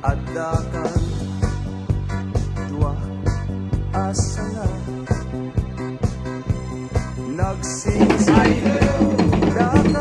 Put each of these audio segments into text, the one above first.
adakan dua asa nga nagsingsay dakan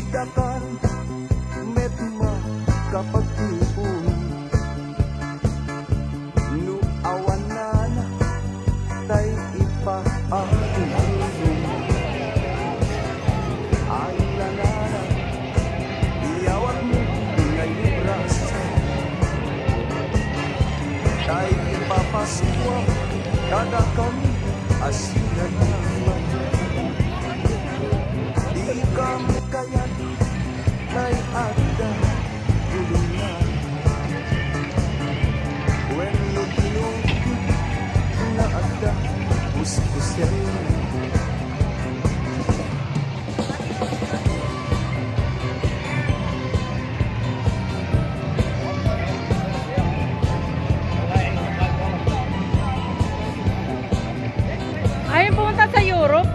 idakan metma kapag tipon nu awan na tay ipaatulong ay lanana iyawat mo ngayon rasa tay ipapaswam kada kami asila naman di kami kaya't ay ada gulungan when no tinugid na ada puspusin Ayaw pumunta sa Europe.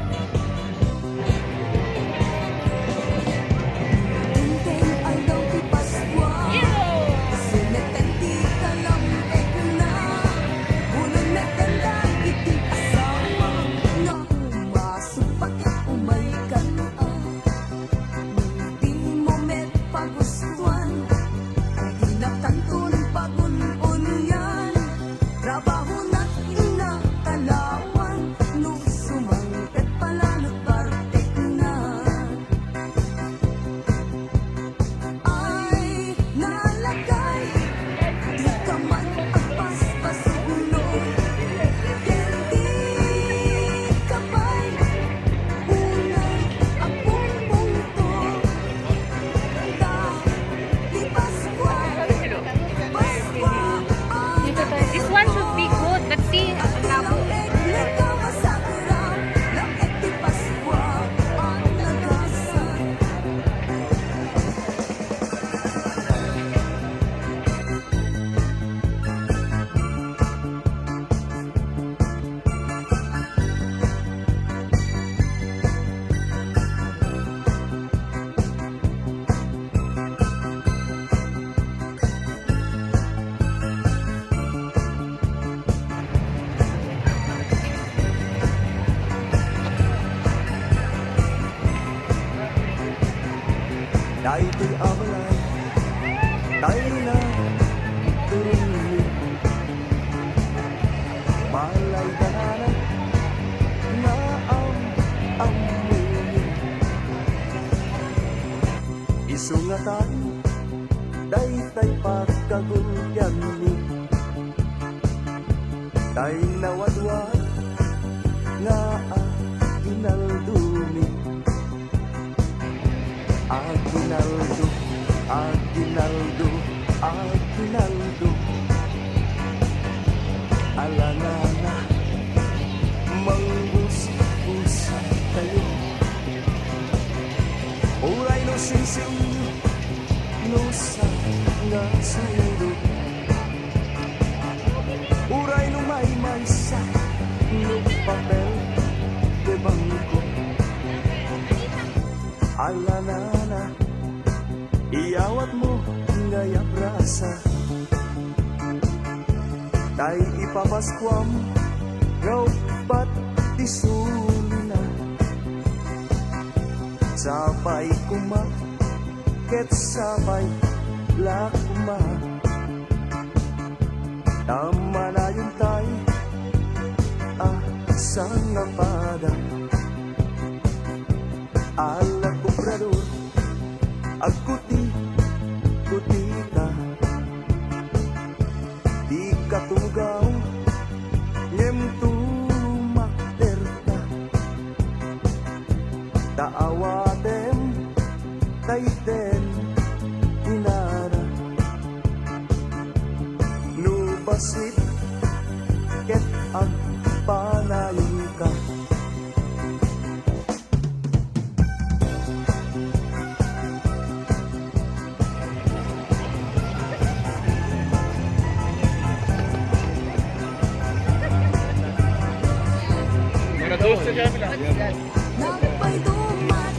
This one should be good. Let's see. dahil ito'y amalay tayo na tuloy malay dananan na ang amoy isungatan dahil tayo pagkagulyan ni tayo nawadwad nga ginaldumi Aguinaldo, Aguinaldo, Aguinaldo Alanana, mangbus-busa tayo Uray no sisiw, no sa nga sundo Uray no may sa, no papel de bangko Alanana, iyawat mo ngayap rasa tay ipapaskwam raw ba't tisulina sabay kuma ket sabay lakuma tama na yun tay sang napada ala kubrador agkuti ka di katugaw ngem tumakter ka taawatem Tayten inara Nubasit ket ang panayika Napay dumat,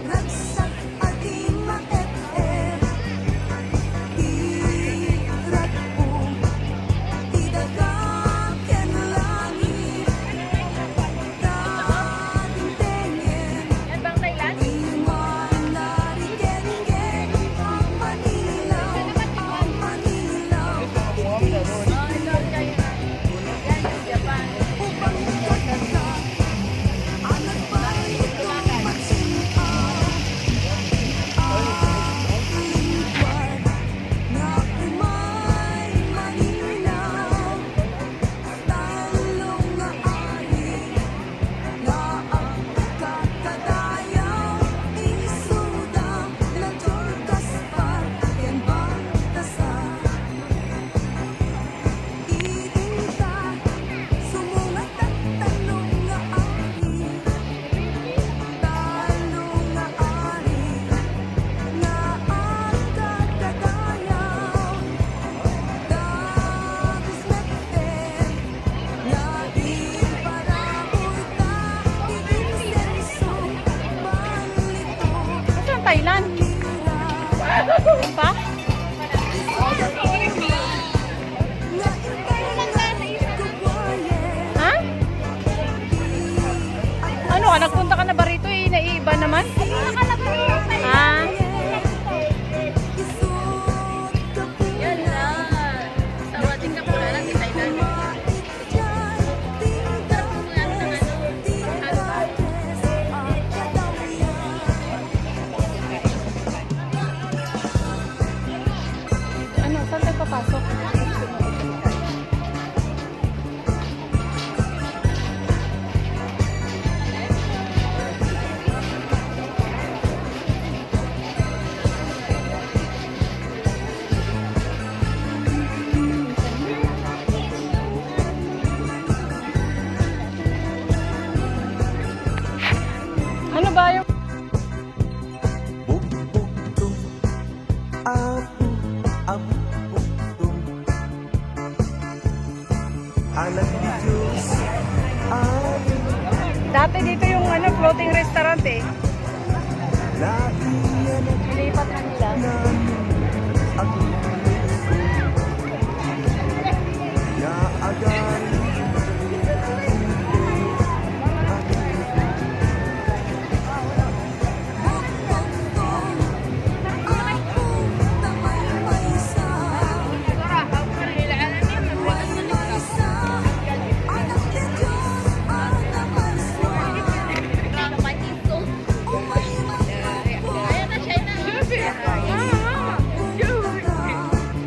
ragsak at di maet-et. Irat po, idagaken langit. Dating tengen, Yan bang Thailand? iman narigen-gen. Ang Manila, ang Manila. Japan. Upang ikatata, anak bahay itong magsinta. Lingkod na umay malinaw, talong nga ari na ang kakadayaw. Isuda na Dorcas pa, yan bantasa. Iinta, sumungat at talong nga ari, talong nga ari na ang kakadayaw. Dagos meten na iparaulta, iinsenso balito Saan Thailand? lira. Pa? Ha? Ano ka? Nagpunta ka na ba rito? Naiiba naman? Ah. Yan lang. Tawatin ka pula lang di Thailand. Ano? Saan tayo papasok? Ano ba yung... Bukbuktung apu ampuktung Anak ni Diyos amin Dati dito yung ano, floating restaurant eh. Naiyan Nilipat na nila. namin ang na agad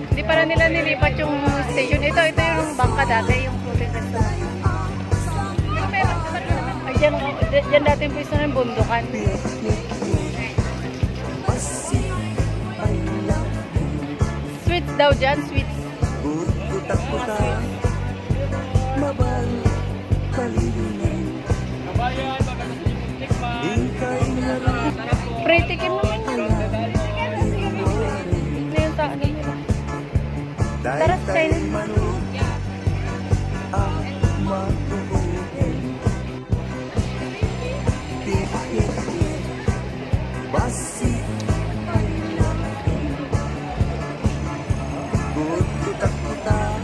Hindi pa rin nila nilipat yung station. Ito yung bangka dati, yung floating restaurant. Ay, dyan dati yung pwesto ng bundukan. Sweets daw dyan, sweets. Butak-butak Mabal Kalinin Hingkay na rin Pretty kim naman yun. Ano yung ano nila? Tara, Dahil China. tayo manok Ang matukuhin Pipit Basi Butak-butak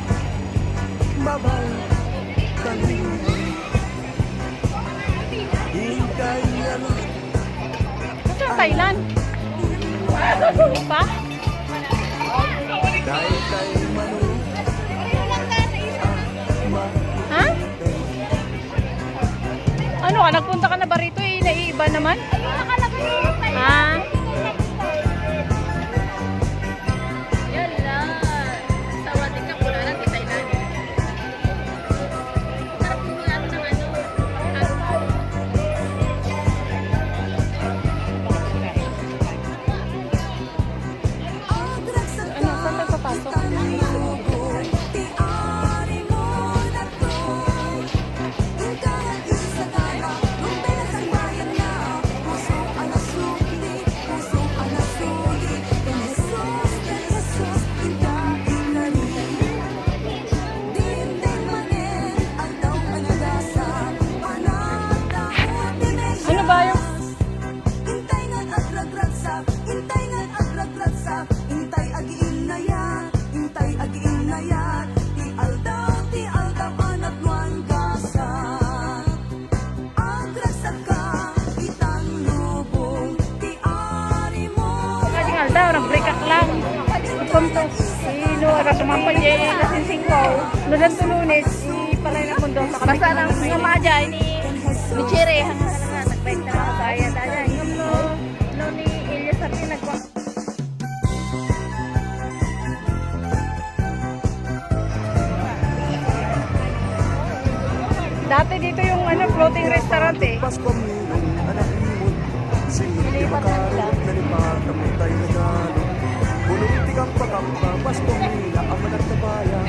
Mabal Kalinin Hingkay na rin Saan Thailand? Pa? Dahil tayo manok Ha? Ano ka? Nagpunta ka na ba rito eh? Naiiba naman? Ha? Yan lang. Tawatin ka pula lang di Thailand. Sarap mo ano ng ano. to. Si Nora, sumampal niya yung nasinsing ko. Nulan to Lunes, si palay na mundo sa kapit. Basta nang nga madya, ni Chere, hanggang ka na nag-bike na ako kaya dada. Yung no ni Elias sabi nagpa. Dati dito yung floating restaurant eh. Pasko minong anak imon. Sinong di Nilipat na nila. makarot, nalipat ang tayo na gano'n. Bulunti kang pagkamba, Pasko mina ang manat na baya.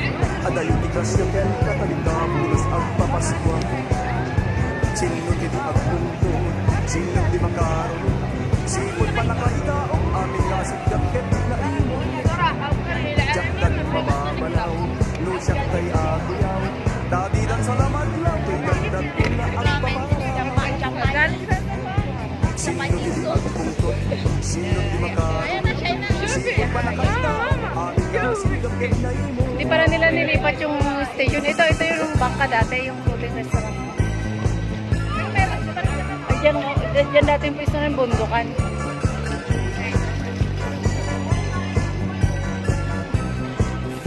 Adayo tikas yung ken, katalika, pulos ang papaskwa. Sino di agpuntun, sino di makarot. Sipon pa nakaidaong, aming kasigap ken na imon. Jakdan mamamalaw, lusyak kay akuyaw. Dadidan sa laman lang, kay gandang na ang pamalaw. Sino di agpuntun, sino di makarot. Sipon pa nakaidaong, aming kasigap ken na imon. Hindi pala nila nilipat yung station. Ito yung bangka dati, yung floating restaurant. Ay, dyan dati yung pwesto ng bundukan.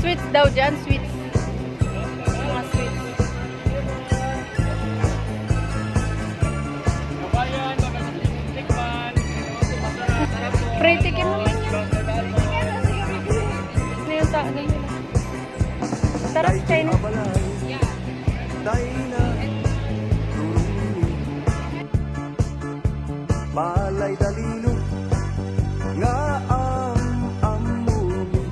Sweets daw dyan, sweets. Mga sweets. Free ticket naman yan. Ano yung ano yun? Tara sa China. Balay dalino nga ang amumi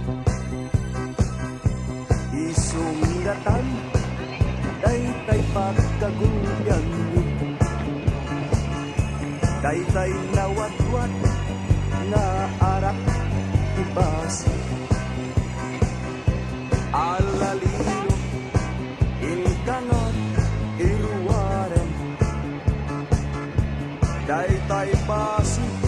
isumidatan daytay pagkagulyan daytay nawatwat nga arak ibas alalino inkangot iruwaren daytay pasig